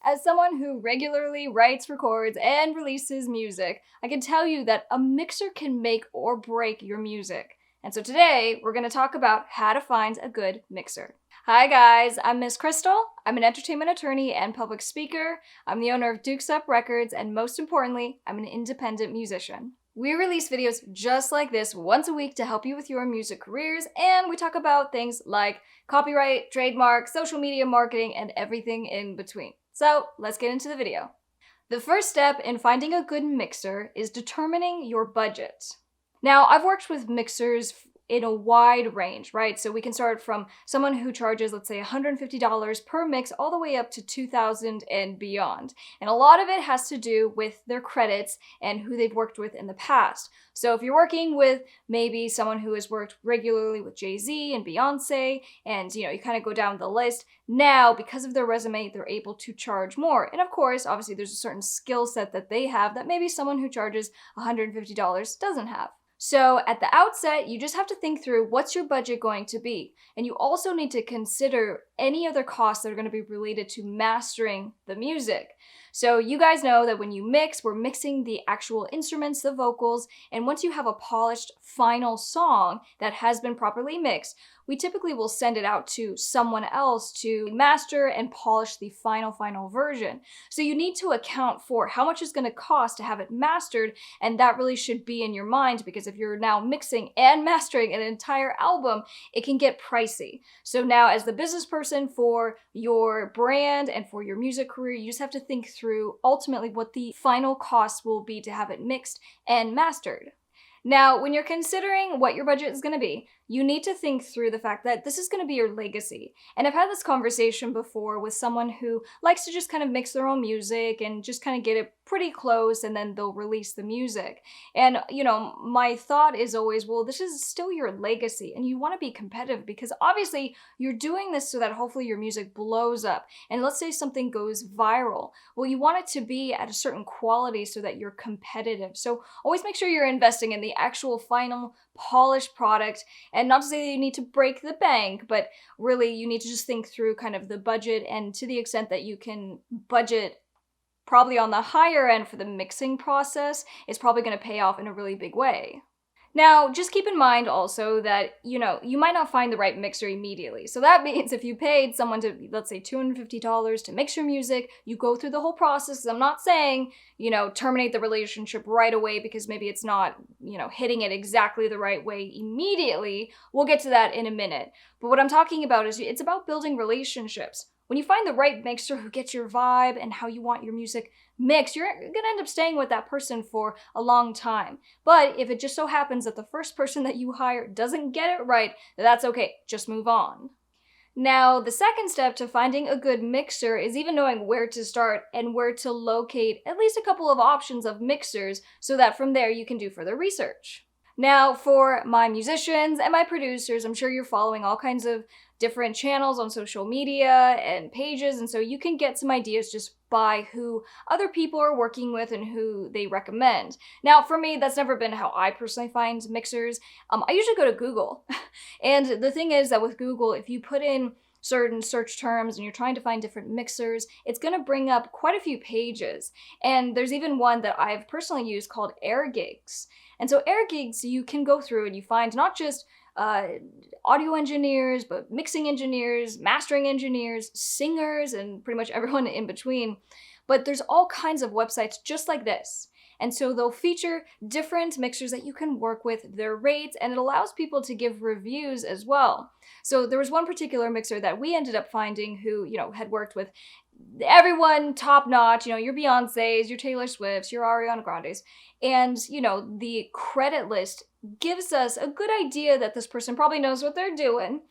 As someone who regularly writes, records, and releases music, I can tell you that a mixer can make or break your music. And so today, we're going to talk about how to find a good mixer. Hi guys, I'm Miss Krystle. I'm an entertainment attorney and public speaker. I'm the owner of Dukes Up Records, and most importantly, I'm an independent musician. We release videos just like this once a week to help you with your music careers, and we talk about things like copyright, trademark, social media marketing, and everything in between. So let's get into the video. The first step in finding a good mixer is determining your budget. Now, I've worked with mixers in a wide range, right? So we can start from someone who charges, let's say, $150 per mix all the way up to $2,000 and beyond. And a lot of it has to do with their credits and who they've worked with in the past. So if you're working with maybe someone who has worked regularly with Jay-Z and Beyonce, and you kind of go down the list, now because of their resume, they're able to charge more. And of course, obviously there's a certain skill set that they have that maybe someone who charges $150 doesn't have. So at the outset, you just have to think through what's your budget going to be. And you also need to consider any other costs that are going to be related to mastering the music. So you guys know that when you mix, we're mixing the actual instruments, the vocals, and once you have a polished final song that has been properly mixed, we typically will send it out to someone else to master and polish the final version. So you need to account for how much it's going to cost to have it mastered, and that really should be in your mind, because if you're now mixing and mastering an entire album, it can get pricey. So now as the business person for your brand and for your music career, you just have to think through ultimately what the final cost will be to have it mixed and mastered. Now, when you're considering what your budget is going to be, you need to think through the fact that this is going to be your legacy. And I've had this conversation before with someone who likes to just kind of mix their own music and just kind of get it pretty close, and then they'll release the music. And, my thought is always, well, this is still your legacy, and you want to be competitive because obviously you're doing this so that hopefully your music blows up. And let's say something goes viral. Well, you want it to be at a certain quality so that you're competitive. So always make sure you're investing in the actual final polished product. And not to say that you need to break the bank, but really you need to just think through kind of the budget, and to the extent that you can budget probably on the higher end for the mixing process, it's probably going to pay off in a really big way. Now, just keep in mind also that, you might not find the right mixer immediately. So that means if you paid someone to, let's say, $250 to mix your music, you go through the whole process. 'Cause I'm not saying, terminate the relationship right away because maybe it's not, hitting it exactly the right way immediately. We'll get to that in a minute. But what I'm talking about is it's about building relationships. When you find the right mixer who gets your vibe and how you want your music mixed, you're going to end up staying with that person for a long time. But if it just so happens that the first person that you hire doesn't get it right, that's okay. Just move on. Now, the second step to finding a good mixer is even knowing where to start and where to locate at least a couple of options of mixers so that from there you can do further research. Now, for my musicians and my producers, I'm sure you're following all kinds of different channels on social media and pages, and so you can get some ideas just by who other people are working with and who they recommend. Now, for me, that's never been how I personally find mixers. I usually go to Google. And the thing is that with Google, if you put in certain search terms and you're trying to find different mixers, it's going to bring up quite a few pages. And there's even one that I've personally used called AirGigs. And so AirGigs, you can go through and you find not just audio engineers, but mixing engineers, mastering engineers, singers, and pretty much everyone in between. But there's all kinds of websites just like this. And so they'll feature different mixers that you can work with, their rates, and it allows people to give reviews as well. So there was one particular mixer that we ended up finding who, had worked with everyone top notch, your Beyoncé's, your Taylor Swift's, your Ariana Grande's. And, the credit list gives us a good idea that this person probably knows what they're doing.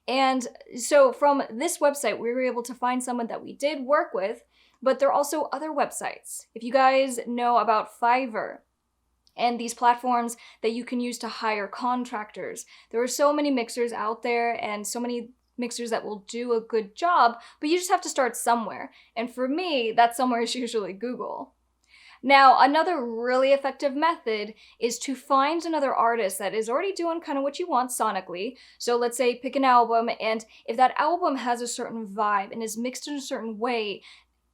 And so from this website, we were able to find someone that we did work with, but there are also other websites. If you guys know about Fiverr and these platforms that you can use to hire contractors, there are so many mixers out there and so many mixers that will do a good job, but you just have to start somewhere. And for me, that somewhere is usually Google. Now, another really effective method is to find another artist that is already doing kind of what you want sonically. So let's say pick an album, and if that album has a certain vibe and is mixed in a certain way,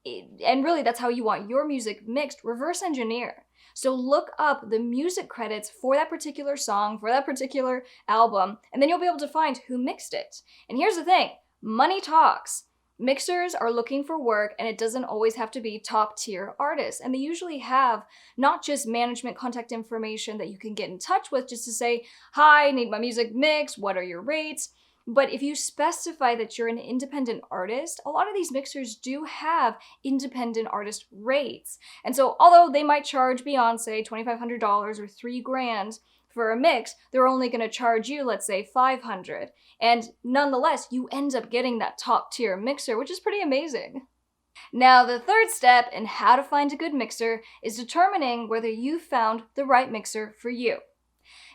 and really that's how you want your music mixed, reverse engineer. So look up the music credits for that particular song, for that particular album, and then you'll be able to find who mixed it. And here's the thing, money talks. Mixers are looking for work, and it doesn't always have to be top tier artists. And they usually have not just management contact information that you can get in touch with just to say, hi, I need my music mixed, what are your rates? But if you specify that you're an independent artist, a lot of these mixers do have independent artist rates. And so although they might charge Beyonce $2,500 or $3,000 for a mix, they're only going to charge you, let's say, $500. And nonetheless, you end up getting that top tier mixer, which is pretty amazing. Now, the third step in how to find a good mixer is determining whether you found the right mixer for you.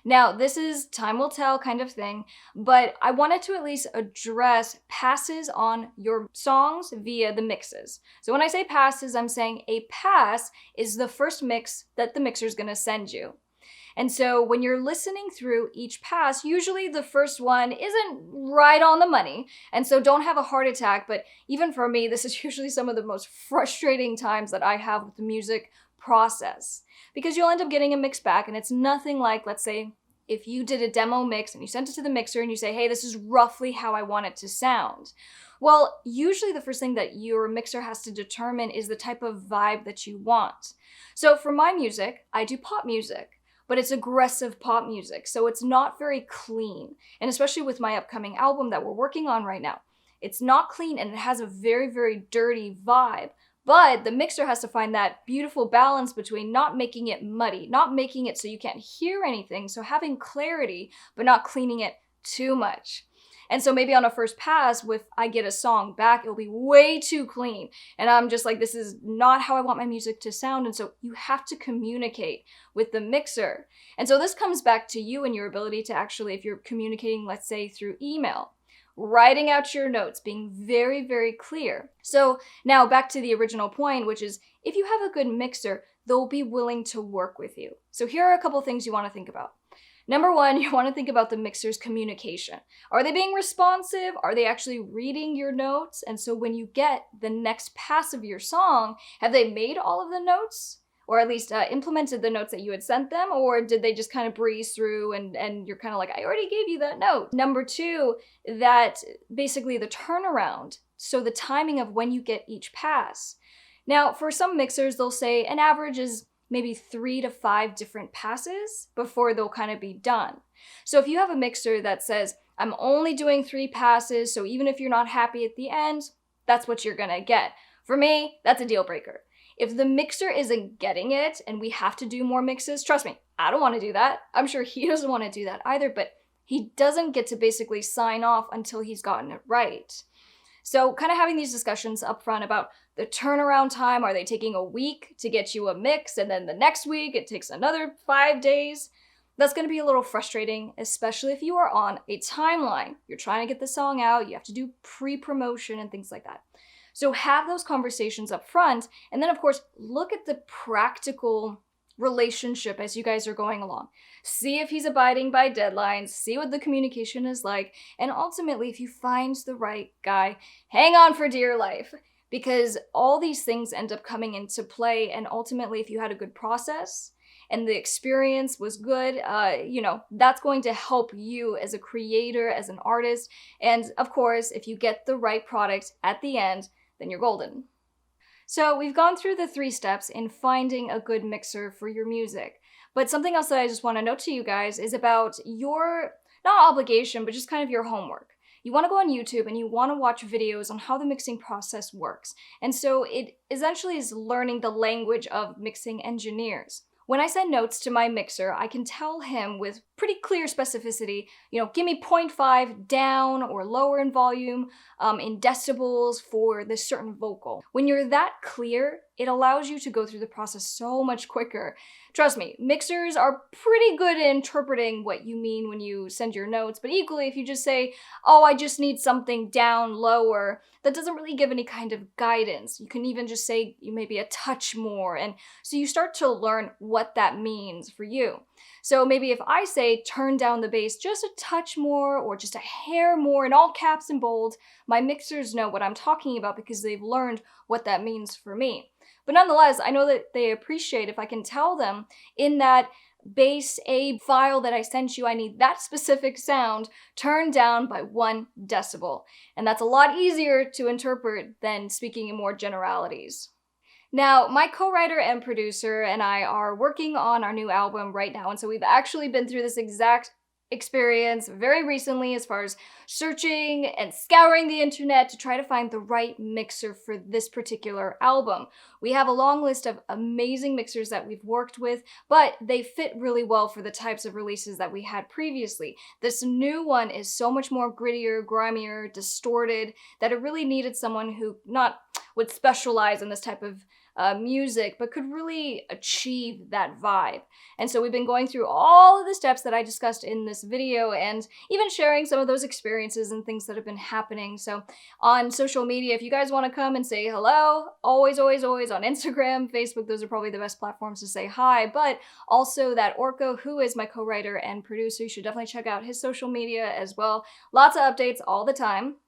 Now, this is time will tell kind of thing, but I wanted to at least address passes on your songs via the mixes. So when I say passes, I'm saying a pass is the first mix that the mixer is going to send you. And so when you're listening through each pass, usually the first one isn't right on the money. And so don't have a heart attack. But even for me, this is usually some of the most frustrating times that I have with the music process. Because you'll end up getting a mix back, and it's nothing like, let's say, if you did a demo mix and you sent it to the mixer and you say, hey, this is roughly how I want it to sound. Well, usually the first thing that your mixer has to determine is the type of vibe that you want. So for my music, I do pop music. But it's aggressive pop music, so it's not very clean. And especially with my upcoming album that we're working on right now, it's not clean and it has a very, very dirty vibe. But the mixer has to find that beautiful balance between not making it muddy, not making it so you can't hear anything, so having clarity, but not cleaning it too much. And so maybe on a first pass, if I get a song back, it'll be way too clean. And I'm just like, this is not how I want my music to sound. And so you have to communicate with the mixer. And so this comes back to you and your ability to actually, if you're communicating, let's say through email, writing out your notes, being very, very clear. So now back to the original point, which is if you have a good mixer, they'll be willing to work with you. So here are a couple things you want to think about. Number one, you want to think about the mixer's communication. Are they being responsive? Are they actually reading your notes? And so when you get the next pass of your song, have they made all of the notes? Or at least implemented the notes that you had sent them? Or did they just kind of breeze through and you're kind of like, I already gave you that note? Number two, that basically the turnaround. So the timing of when you get each pass. Now, for some mixers, they'll say an average is maybe 3 to 5 different passes before they'll kind of be done. So if you have a mixer that says, I'm only doing 3 passes, so even if you're not happy at the end, that's what you're gonna get. For me, that's a deal breaker. If the mixer isn't getting it and we have to do more mixes, trust me, I don't want to do that. I'm sure he doesn't want to do that either, but he doesn't get to basically sign off until he's gotten it right. So kind of having these discussions up front about the turnaround time. Are they taking a week to get you a mix and then the next week it takes another 5 days? That's going to be a little frustrating, especially if you are on a timeline. You're trying to get the song out, you have to do pre-promotion and things like that. So have those conversations up front, and then of course, look at the practical relationship as you guys are going along. See if he's abiding by deadlines, see what the communication is like, and ultimately, if you find the right guy, hang on for dear life. Because all these things end up coming into play, and ultimately, if you had a good process and the experience was good, that's going to help you as a creator, as an artist, and of course, if you get the right product at the end, then you're golden. So we've gone through the 3 steps in finding a good mixer for your music, but something else that I just want to note to you guys is about your, not obligation, but just kind of your homework. You want to go on YouTube and you want to watch videos on how the mixing process works. And so it essentially is learning the language of mixing engineers. When I send notes to my mixer, I can tell him with pretty clear specificity, give me 0.5 down or lower in volume, in decibels for this certain vocal. When you're that clear, it allows you to go through the process so much quicker. Trust me, mixers are pretty good at interpreting what you mean when you send your notes, but equally if you just say, oh, I just need something down lower, that doesn't really give any kind of guidance. You can even just say maybe a touch more, and so you start to learn what what that means for you. So maybe if I say turn down the bass just a touch more or just a hair more in all caps and bold, my mixers know what I'm talking about because they've learned what that means for me. But nonetheless, I know that they appreciate if I can tell them in that bass A file that I sent you, I need that specific sound turned down by 1 decibel. And that's a lot easier to interpret than speaking in more generalities. Now, my co-writer and producer and I are working on our new album right now, and so we've actually been through this exact experience very recently as far as searching and scouring the internet to try to find the right mixer for this particular album. We have a long list of amazing mixers that we've worked with, but they fit really well for the types of releases that we had previously. This new one is so much more grittier, grimier, distorted, that it really needed someone who not would specialize in this type of music, but could really achieve that vibe. And so we've been going through all of the steps that I discussed in this video and even sharing some of those experiences and things that have been happening. So on social media, if you guys want to come and say hello, always on Instagram, Facebook, those are probably the best platforms to say hi, but also that Orko, who is my co-writer and producer, you should definitely check out his social media as well. Lots of updates all the time.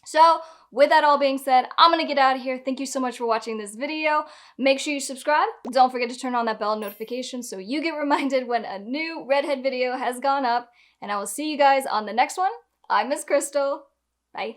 So with that all being said, I'm gonna get out of here. Thank you so much for watching this video. Make sure you subscribe. Don't forget to turn on that bell notification so you get reminded when a new Redhead video has gone up. And I will see you guys on the next one. I'm Miss Krystle. Bye.